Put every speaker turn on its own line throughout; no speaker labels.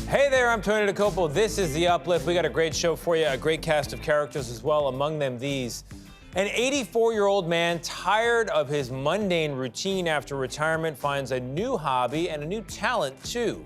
Hey there, I'm Tony DeCopo. This is The Uplift. We got a great show for you, a great cast of characters as well, among them these. An 84-year-old man tired of his mundane routine after retirement finds a new hobby and a new talent, too.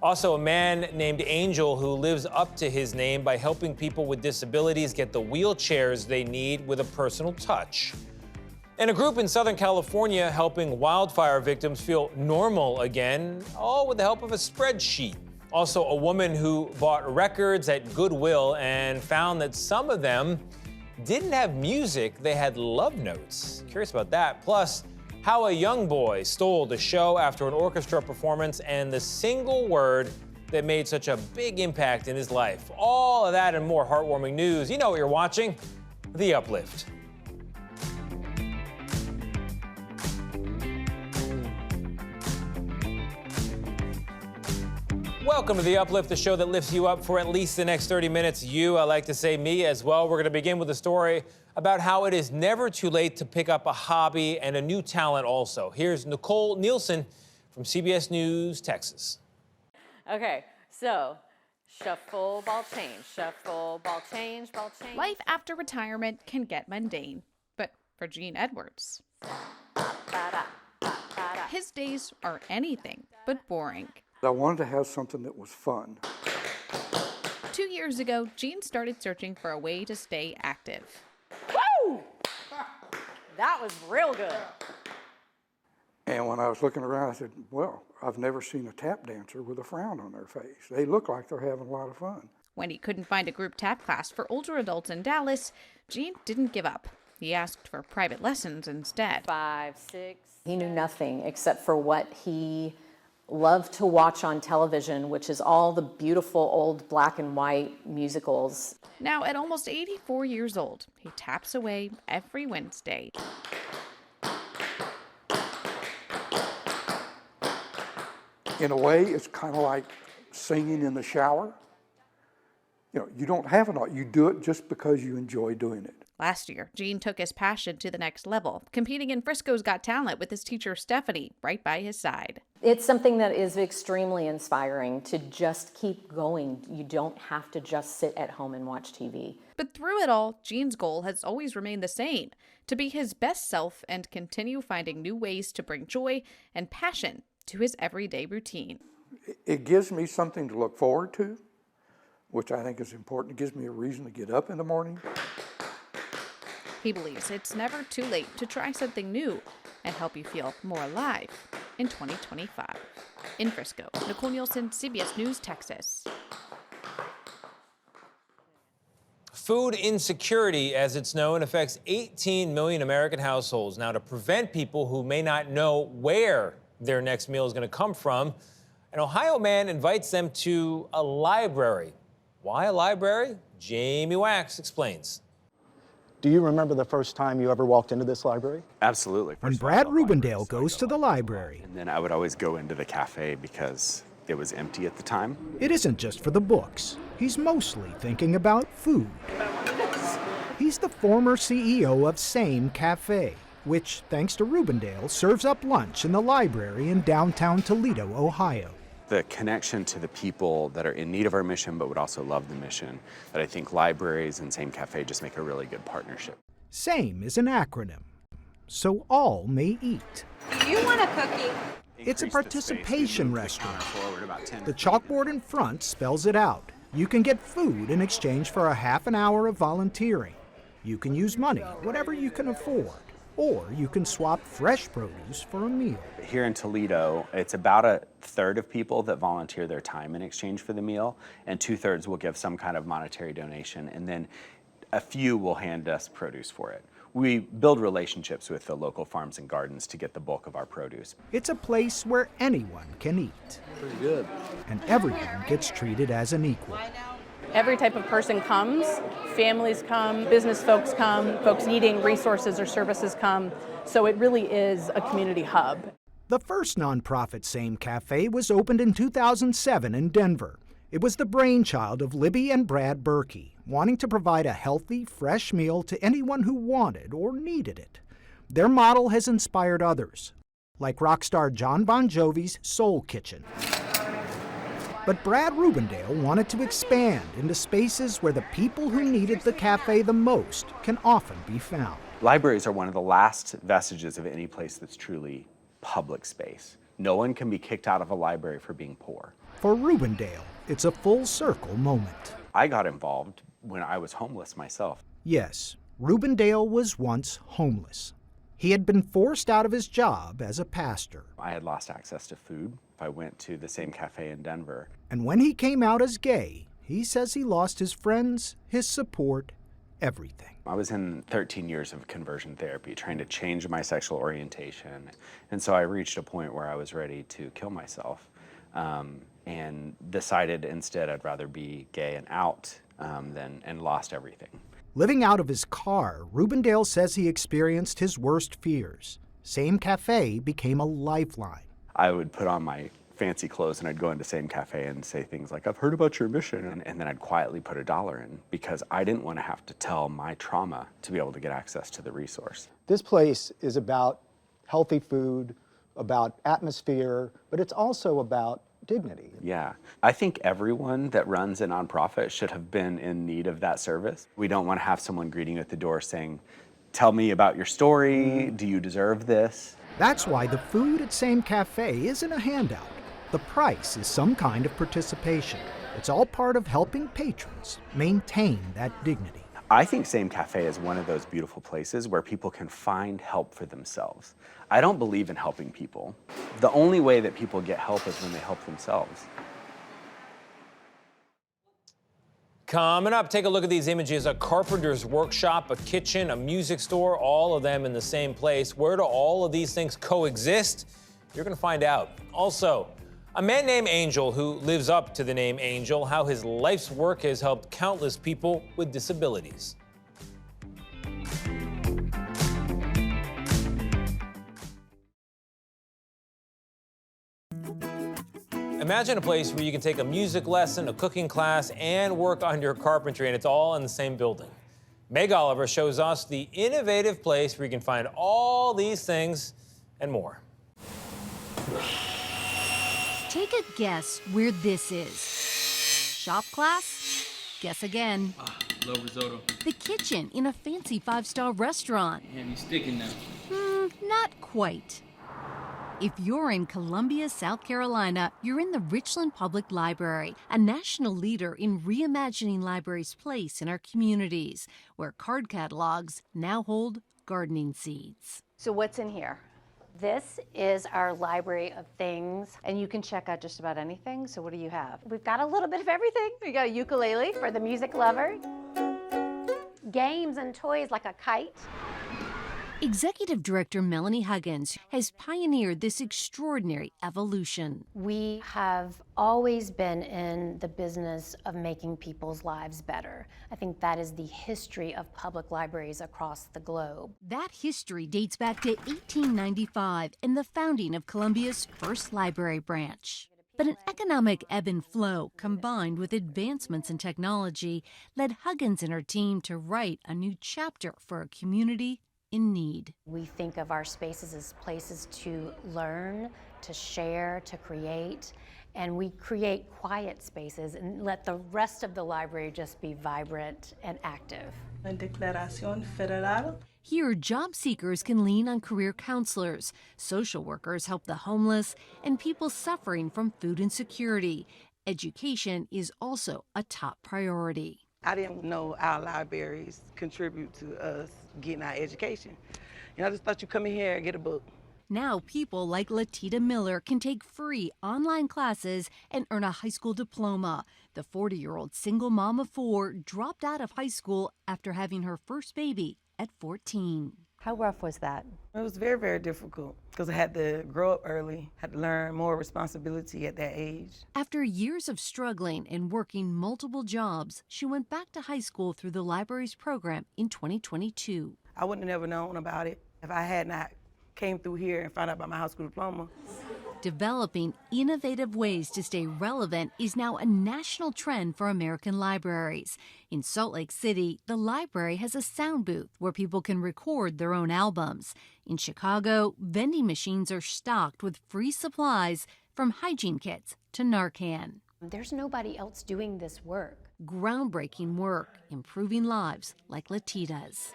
Also, a man named Angel who lives up to his name by helping people with disabilities get the wheelchairs they need with a personal touch. And a group in Southern California helping wildfire victims feel normal again, all with the help of a spreadsheet. Also, a woman who bought records at Goodwill and found that some of them didn't have music, they had love notes. Curious about that. Plus, how a young boy stole the show after an orchestra performance and the single word that made such a big impact in his life. All of that and more heartwarming news. You know what you're watching, The Uplift. Welcome to The Uplift, the show that lifts you up for at least the next 30 minutes. You, I like to say me as well. We're going to begin with a story about how it is never too late to pick up a hobby and a new talent also. Here's Nicole Nielsen from CBS News, Texas.
Okay, so shuffle, ball change, shuffle, ball change, ball change.
Life after retirement can get mundane, but for Gene Edwards, his days are anything but boring.
I wanted to have something that was fun.
2 years ago, Gene started searching for a way to stay active.
Woo! That was real good.
And when I was looking around, I said, well, I've never seen a tap dancer with a frown on their face. They look like they're having a lot of fun.
When he couldn't find a group tap class for older adults in Dallas, Gene didn't give up. He asked for private lessons instead.
5, 6. He knew nothing except for what he loved to watch on television, which is all the beautiful old black and white musicals.
Now, at almost 84 years old, he taps away every Wednesday.
In a way, it's kind of like singing in the shower. You know, you don't have it all. You do it just because you enjoy doing it.
Last year, Gene took his passion to the next level, competing in Frisco's Got Talent with his teacher Stephanie right by his side.
It's something that is extremely inspiring to just keep going. You don't have to just sit at home and watch TV.
But through it all, Gene's goal has always remained the same, to be his best self and continue finding new ways to bring joy and passion to his everyday routine.
It gives me something to look forward to, which I think is important. It gives me a reason to get up in the morning.
He believes it's never too late to try something new and help you feel more alive in 2025. In Frisco, Nicole Nielsen, CBS News, Texas.
Food insecurity, as it's known, affects 18 million American households. Now, to prevent people who may not know where their next meal is going to come from, an Ohio man invites them to a library. Why a library? Jamie Wax explains.
Do you remember the first time you ever walked into this library?
Absolutely.
When Brad Rubendale goes to the library.
And then I would always go into the cafe because it was empty at the time.
It isn't just for the books. He's mostly thinking about food. He's the former CEO of Same Cafe, which, thanks to Rubendale, serves up lunch in the library in downtown Toledo, Ohio.
The connection to the people that are in need of our mission but would also love the mission, that I think libraries and Same Cafe just make a really good partnership.
SAME is an acronym, so all may eat.
Do you want a cookie?
It's a participation restaurant. The chalkboard in front spells it out. You can get food in exchange for a half an hour of volunteering. You can use money, whatever you can afford. Or you can swap fresh produce for a meal.
Here in Toledo, it's about a third of people that volunteer their time in exchange for the meal, and 2/3 will give some kind of monetary donation, and then a few will hand us produce for it. We build relationships with the local farms and gardens to get the bulk of our produce.
It's a place where anyone can eat.
Pretty good.
And everyone gets treated as an equal.
Every type of person comes, families come, business folks come, folks needing resources or services come, so it really is a community hub.
The first nonprofit Same Cafe was opened in 2007 in Denver. It was the brainchild of Libby and Brad Berkey, wanting to provide a healthy, fresh meal to anyone who wanted or needed it. Their model has inspired others, like rock star John Bon Jovi's Soul Kitchen. But Brad Rubendale wanted to expand into spaces where the people who needed the cafe the most can often be found.
Libraries are one of the last vestiges of any place that's truly public space. No one can be kicked out of a library for being poor.
For Rubendale, it's a full circle moment.
I got involved when I was homeless myself.
Yes, Rubendale was once homeless. He had been forced out of his job as a pastor.
I had lost access to food. I went to the same cafe in Denver.
And when he came out as gay, he says he lost his friends, his support, everything.
I was in 13 years of conversion therapy, trying to change my sexual orientation. And so I reached a point where I was ready to kill myself, and decided instead I'd rather be gay and out and lost everything.
Living out of his car, Rubendale says he experienced his worst fears. Same Cafe became a lifeline.
I would put on my fancy clothes and I'd go into Same Cafe and say things like, "I've heard about your mission," and then I'd quietly put $1 in because I didn't want to have to tell my trauma to be able to get access to the resource.
This place is about healthy food, about atmosphere, but it's also about dignity.
Yeah, I think everyone that runs a nonprofit should have been in need of that service. We don't want to have someone greeting you at the door saying, "Tell me about your story, do you deserve this?"
That's why the food at Same Cafe isn't a handout. The price is some kind of participation. It's all part of helping patrons maintain that dignity.
I think Same Cafe is one of those beautiful places where people can find help for themselves. I don't believe in helping people. The only way that people get help is when they help themselves.
Coming up, take a look at these images. A carpenter's workshop, a kitchen, a music store, all of them in the same place. Where do all of these things coexist? You're going to find out. Also, a man named Angel who lives up to the name Angel, how his life's work has helped countless people with disabilities. Imagine a place where you can take a music lesson, a cooking class, and work on your carpentry, and it's all in the same building. Meg Oliver shows us the innovative place where you can find all these things and more.
Take a guess where this is. Shop class? Guess again.
Love risotto.
The kitchen in a fancy 5-star restaurant.
Man, you sticking now.
Not quite. If you're in Columbia, South Carolina, you're in the Richland Public Library, a national leader in reimagining libraries' place in our communities, where card catalogs now hold gardening seeds.
So what's in here? This is our library of things.
And you can check out just about anything. So what do you have?
We've got a little bit of everything. We got a ukulele for the music lover, games and toys like a kite.
Executive Director Melanie Huggins has pioneered this extraordinary evolution.
We have always been in the business of making people's lives better. I think that is the history of public libraries across the globe.
That history dates back to 1895 and the founding of Columbia's first library branch. But an economic ebb and flow combined with advancements in technology led Huggins and her team to write a new chapter for a community in need.
We think of our spaces as places to learn, to share, to create, and we create quiet spaces and let the rest of the library just be vibrant and active.
Declaración Federal.
Here, job seekers can lean on career counselors, social workers help the homeless, and people suffering from food insecurity. Education is also a top priority.
I didn't know our libraries contribute to us getting our education. I just thought you come in here and get a book.
Now people like Latita Miller can take free online classes and earn a high school diploma. The 40-year-old single mom of 4 dropped out of high school after having her first baby at 14.
How rough was that?
It was very, very difficult because I had to grow up early, had to learn more responsibility at that age.
After years of struggling and working multiple jobs, she went back to high school through the library's program in 2022.
I wouldn't have never known about it if I had not came through here and found out about my high school diploma.
Developing innovative ways to stay relevant is now a national trend for American libraries. In Salt Lake City, the library has a sound booth where people can record their own albums. In Chicago, vending machines are stocked with free supplies from hygiene kits to Narcan.
There's nobody else doing this work.
Groundbreaking work, improving lives like Latita's.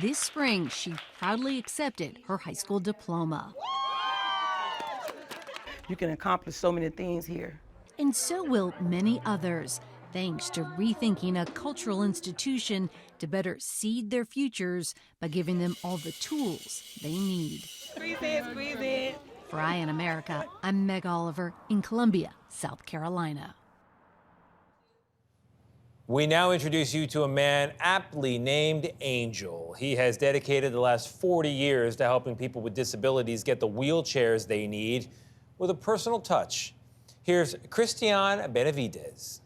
This spring, she proudly accepted her high school diploma.
You can accomplish so many things here.
And so will many others, thanks to rethinking a cultural institution to better seed their futures by giving them all the tools they need.
Squeeze it, squeeze it.
For Eye on America, I'm Meg Oliver in Columbia, South Carolina.
We now introduce you to a man aptly named Angel. He has dedicated the last 40 years to helping people with disabilities get the wheelchairs they need with a personal touch. Here's Christian Benavidez.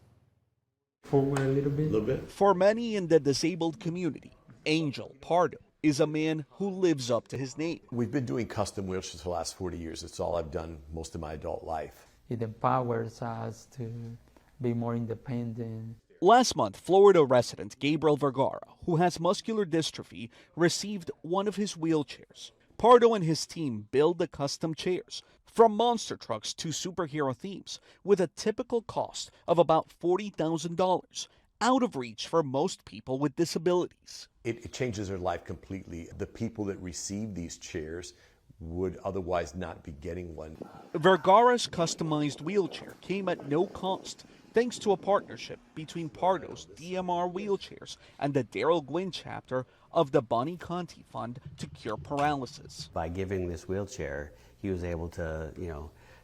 Forward a little bit. For many in the disabled community, Angel Pardo is a man who lives up to his name.
We've been doing custom wheelchairs for the last 40 years. It's all I've done most of my adult life.
It empowers us to be more independent.
Last month, Florida resident Gabriel Vergara, who has muscular dystrophy, received one of his wheelchairs. Pardo and his team build the custom chairs, from monster trucks to superhero themes, with a typical cost of about $40,000, out of reach for most people with disabilities.
It changes their life completely. The people that receive these chairs would otherwise not be getting one.
Vergara's customized wheelchair came at no cost, thanks to a partnership between Pardo's DMR Wheelchairs and the Daryl Gwynn chapter of the Bonnie Conti Fund to Cure Paralysis.
By giving this wheelchair, he was able to,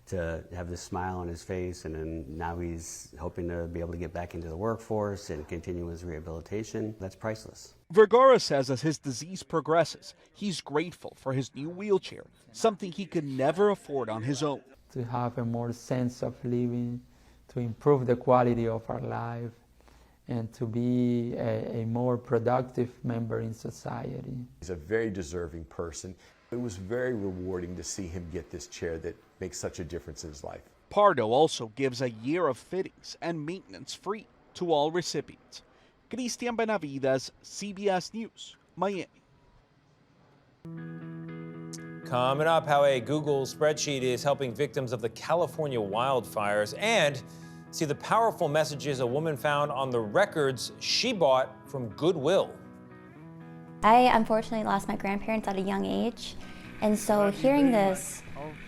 to have this smile on his face, and then now he's hoping to be able to get back into the workforce and continue his rehabilitation. That's priceless.
Vergara says as his disease progresses, he's grateful for his new wheelchair, something he could never afford on his own.
To have a more sense of living, to improve the quality of our life, and to be a more productive member in society.
He's a very deserving person. It was very rewarding to see him get this chair that makes such a difference in his life.
Pardo also gives a year of fittings and maintenance free to all recipients. Christian Benavides, CBS News, Miami.
Coming up, how a Google spreadsheet is helping victims of the California wildfires, and see the powerful messages a woman found on the records she bought from Goodwill.
I unfortunately lost my grandparents at a young age, and so hearing this,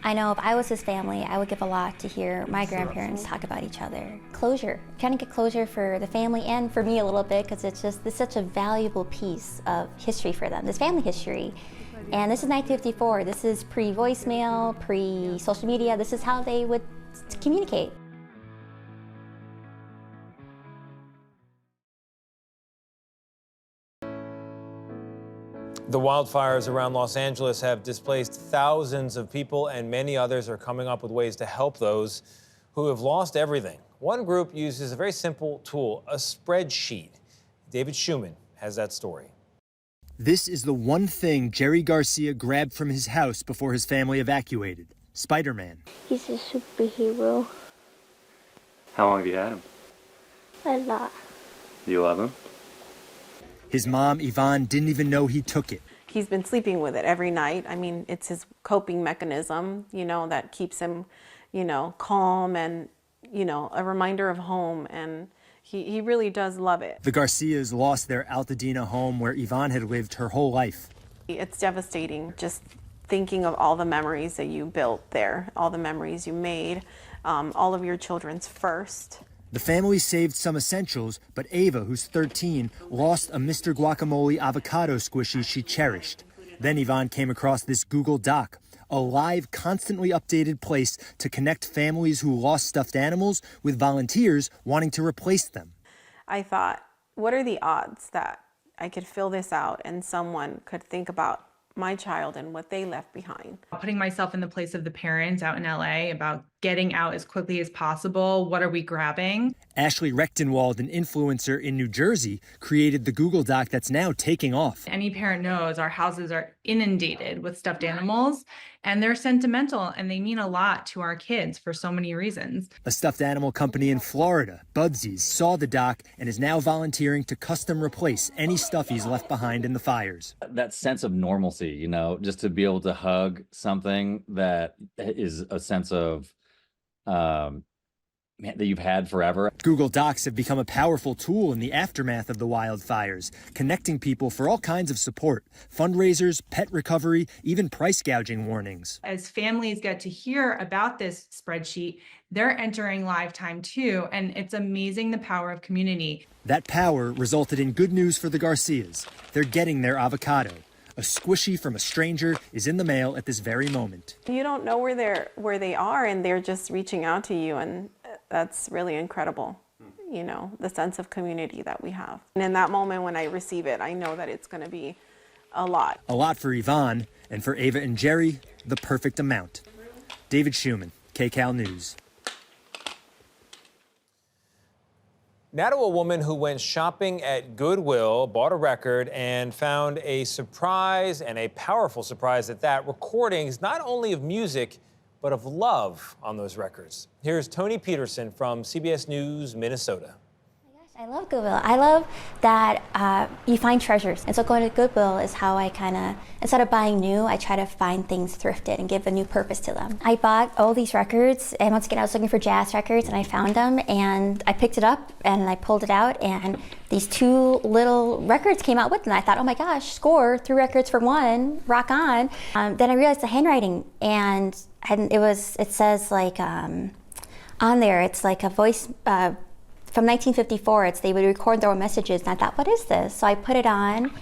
I know if I was his family, I would give a lot to hear my grandparents talk about each other. Closure, kind of get closure for the family and for me a little bit, because it's such a valuable piece of history for them, this family history. And this is 1954, this is pre-voicemail, pre-social media, this is how they would communicate.
The wildfires around Los Angeles have displaced thousands of people, and many others are coming up with ways to help those who have lost everything. One group uses a very simple tool, a spreadsheet. David Schumann has that story.
This is the one thing Jerry Garcia grabbed from his house before his family evacuated, Spider-Man.
He's a superhero.
How long have you had him?
A lot.
You love him?
His mom, Yvonne, didn't even know he took it.
He's been sleeping with it every night. I mean, it's his coping mechanism, that keeps him, calm and, a reminder of home. And he really does love it.
The Garcias lost their Altadena home where Yvonne had lived her whole life.
It's devastating just thinking of all the memories that you built there, all the memories you made, all of your children's first.
The family saved some essentials, but Ava, who's 13, lost a Mr. Guacamole avocado squishy she cherished. Then Yvonne came across this Google Doc, a live, constantly updated place to connect families who lost stuffed animals with volunteers wanting to replace them.
I thought, what are the odds that I could fill this out and someone could think about my child and what they left behind?
Putting myself in the place of the parents out in LA about getting out as quickly as possible. What are we grabbing?
Ashley Rechtenwald, an influencer in New Jersey, created the Google Doc that's now taking off.
Any parent knows our houses are inundated with stuffed animals, and they're sentimental and they mean a lot to our kids for so many reasons.
A stuffed animal company in Florida, Budsies, saw the doc and is now volunteering to custom replace any stuffies left behind in the fires.
That sense of normalcy, just to be able to hug something that is a sense of that you've had forever.
Google Docs have become a powerful tool in the aftermath of the wildfires, connecting people for all kinds of support, fundraisers, pet recovery, even price gouging warnings.
As families get to hear about this spreadsheet, they're entering live time too, and it's amazing the power of community.
That power resulted in good news for the Garcias. They're getting their avocado. A squishy from a stranger is in the mail at this very moment.
You don't know where they are, and they're just reaching out to you, and that's really incredible. You know, the sense of community that we have. And in that moment when I receive it, I know that it's going to be a lot.
A lot for Yvonne, and for Ava and Jerry, the perfect amount. David Schumann, KCAL News.
Now to a woman who went shopping at Goodwill, bought a record, and found a surprise, and a powerful surprise at that, recordings not only of music, but of love on those records. Here's Tony Peterson from CBS News, Minnesota.
I love Goodwill. I love that you find treasures. And so going to Goodwill is how I kind of, instead of buying new, I try to find things thrifted and give a new purpose to them. I bought all these records, and once again, I was looking for jazz records, and I found them, and I picked it up, and I pulled it out, and these two little records came out with them. I thought, oh my gosh, score, 3 records for 1, rock on. Then I realized the handwriting, and it says like, on there, it's like a voice, from 1954, they would record their own messages, and I thought, what is this? So I put it on,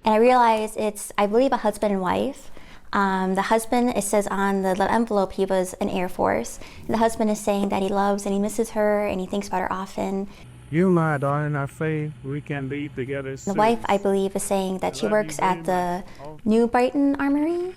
and I realized it's, I believe, a husband and wife. The husband, it says on the little envelope, he was in Air Force. And the husband is saying that he loves and he misses her, and he thinks about her often.
You, my darling, I say we can be together.
The wife, I believe, is saying that she works at the New Brighton Armory.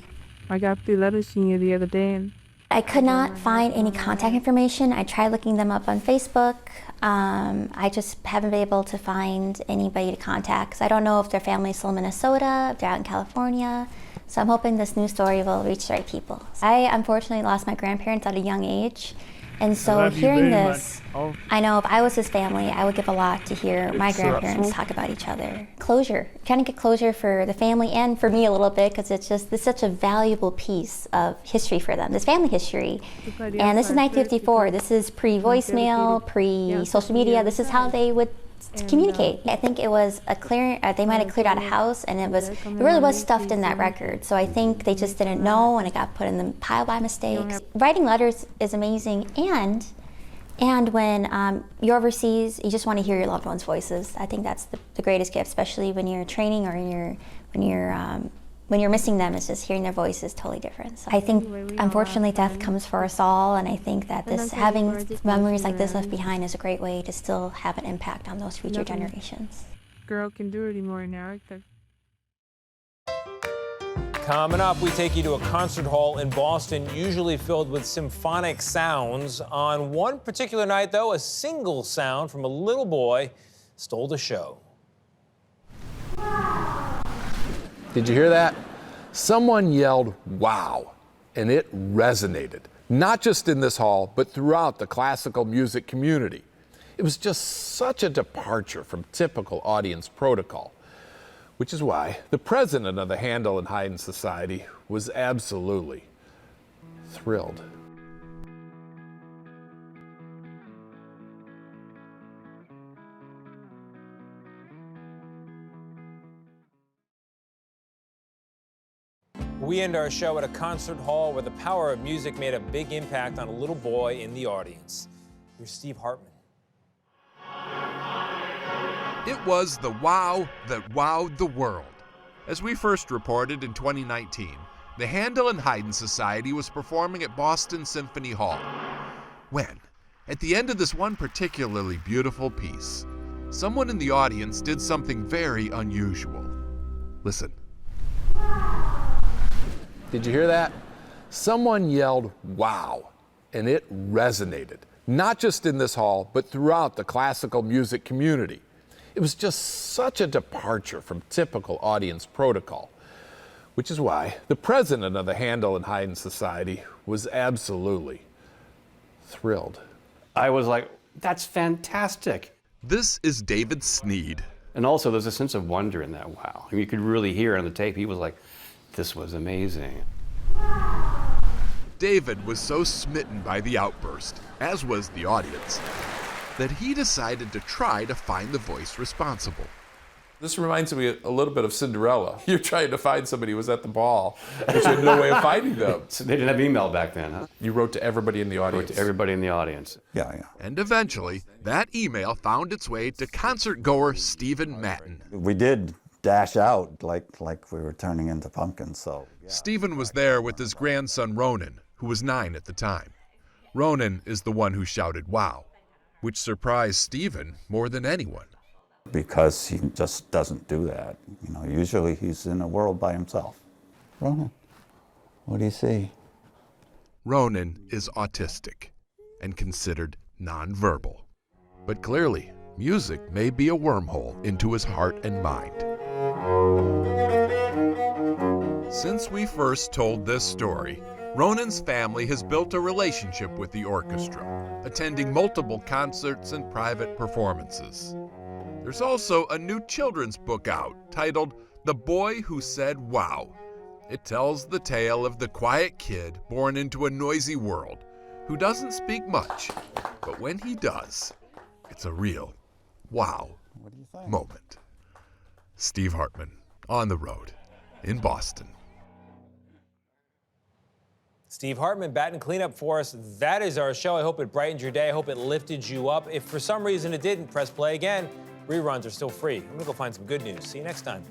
I got 3 letters from you the other day.
I could not find any contact information. I tried looking them up on Facebook. I just haven't been able to find anybody to contact, because I don't know if their family's still in Minnesota, if they're out in California. So I'm hoping this news story will reach the right people. I unfortunately lost my grandparents at a young age. And so hearing this, I know if I was his family, I would give a lot to hear my grandparents talk about each other. Closure, kind of get closure for the family and for me a little bit, because it's such a valuable piece of history for them, this family history. And this is 1954, this is pre-voicemail, pre-social media, this is how they would communicate. I think it was a they might have cleared out a house, and it really was stuffed in that record. So I think they just didn't know, and it got put in the pile by mistakes. Writing letters is amazing, and when you're overseas, you just want to hear your loved ones' voices. I think that's the greatest gift, especially when you're training or when you're missing them. It's just hearing their voice is totally different. So I think, unfortunately, death comes for us all, and I think that having memories like this left behind is a great way to still have an impact on those future generations.
Girl can do it anymore now.
Coming up, we take you to a concert hall in Boston, usually filled with symphonic sounds. On one particular night, though, a single sound from a little boy stole the show.
Did you hear that? Someone yelled, "Wow," and it resonated, not just in this hall, but throughout the classical music community. It was just such a departure from typical audience protocol, which is why the president of the Handel and Haydn Society was absolutely thrilled.
We end our show at a concert hall where the power of music made a big impact on a little boy in the audience. Here's Steve Hartman.
It was the wow that wowed the world. As we first reported in 2019, the Handel and Haydn Society was performing at Boston Symphony Hall, when, at the end of this one particularly beautiful piece, someone in the audience did something very unusual. Listen.
Did you hear that? Someone yelled, "Wow," and it resonated, not just in this hall, but throughout the classical music community. It was just such a departure from typical audience protocol, which is why the president of the Handel and Haydn Society was absolutely thrilled.
I was like, that's fantastic.
This is David Sneed.
And also there's a sense of wonder in that wow. I mean, you could really hear on the tape, he was like, this was amazing.
David was so smitten by the outburst, as was the audience, that he decided to try to find the voice responsible.
This reminds me a little bit of Cinderella. You're trying to find somebody who was at the ball, but you had no way of finding them.
So they didn't have email back then, huh?
You wrote to everybody in the audience.
Wrote to everybody in the audience.
Yeah.
And eventually, that email found its way to concert goer Stephen Matten.
We did dash out like we were turning into pumpkins, so. Yeah.
Stephen was there with his grandson Ronan, who was 9 at the time. Ronan is the one who shouted "wow," which surprised Stephen more than anyone.
Because he just doesn't do that. You know, usually he's in a world by himself. Ronan, what do you see?
Ronan is autistic and considered nonverbal. But clearly, music may be a wormhole into his heart and mind. Since we first told this story, Ronan's family has built a relationship with the orchestra, attending multiple concerts and private performances. There's also a new children's book out titled The Boy Who Said Wow. It tells the tale of the quiet kid born into a noisy world who doesn't speak much, but when he does, it's a real wow moment. Steve Hartman, on the road in Boston.
Steve Hartman, batting cleanup for us. That is our show. I hope it brightened your day. I hope it lifted you up. If for some reason it didn't, press play again. Reruns are still free. I'm going to go find some good news. See you next time.